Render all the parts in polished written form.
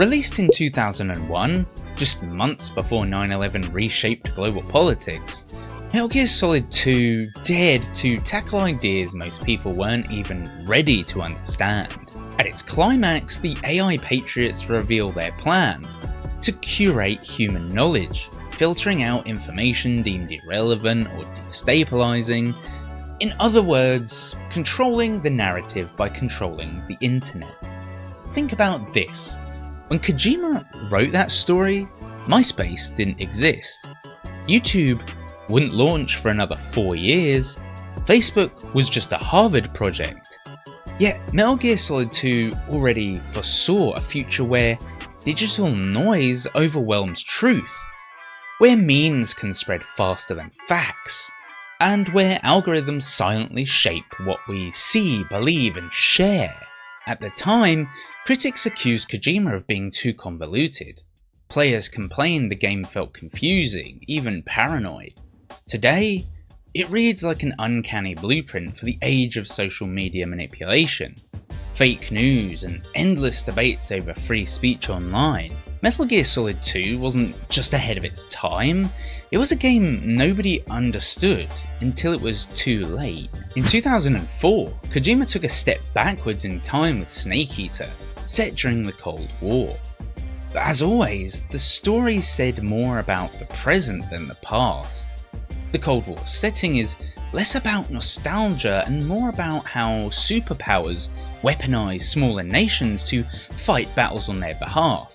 Released in 2001, just months before 9/11 reshaped global politics, Metal Gear Solid 2 dared to tackle ideas most people weren't even ready to understand. At its climax, the AI Patriots reveal their plan to curate human knowledge, filtering out information deemed irrelevant or destabilizing. In other words, controlling the narrative by controlling the internet. Think about this. When Kojima wrote that story, MySpace didn't exist. YouTube wouldn't launch for another 4 years. Facebook was just a Harvard project. Yet Metal Gear Solid 2 already foresaw a future where digital noise overwhelms truth, where memes can spread faster than facts, and where algorithms silently shape what we see, believe, and share. At the time, critics accused Kojima of being too convoluted. Players complained the game felt confusing, even paranoid. Today, it reads like an uncanny blueprint for the age of social media manipulation, fake news, and endless debates over free speech online. Metal Gear Solid 2 wasn't just ahead of its time, it was a game nobody understood until it was too late. In 2004, Kojima took a step backwards in time with Snake Eater, set during the Cold War. But as always, the story said more about the present than the past. The Cold War setting is less about nostalgia and more about how superpowers weaponize smaller nations to fight battles on their behalf.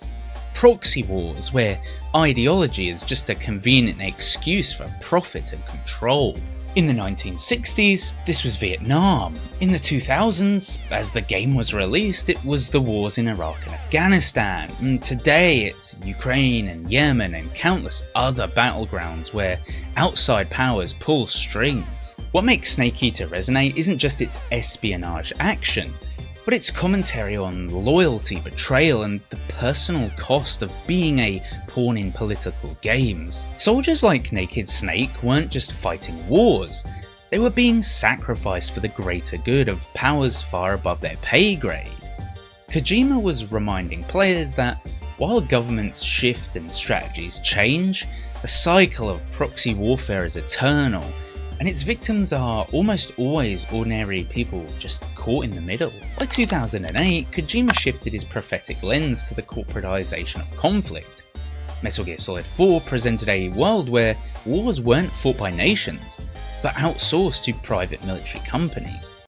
Proxy wars, where ideology is just a convenient excuse for profit and control. In the 1960s, this was Vietnam. In the 2000s, as the game was released, it was the wars in Iraq and Afghanistan. And today it's Ukraine and Yemen and countless other battlegrounds where outside powers pull strings. What makes Snake Eater resonate isn't just its espionage action, but its commentary on loyalty, betrayal, and the personal cost of being a pawn in political games. Soldiers like Naked Snake weren't just fighting wars, they were being sacrificed for the greater good of powers far above their pay grade. Kojima was reminding players that while governments shift and strategies change, the cycle of proxy warfare is eternal, and its victims are almost always ordinary people just caught in the middle. By 2008, Kojima shifted his prophetic lens to the corporatization of conflict. Metal Gear Solid 4 presented a world where wars weren't fought by nations, but outsourced to private military companies.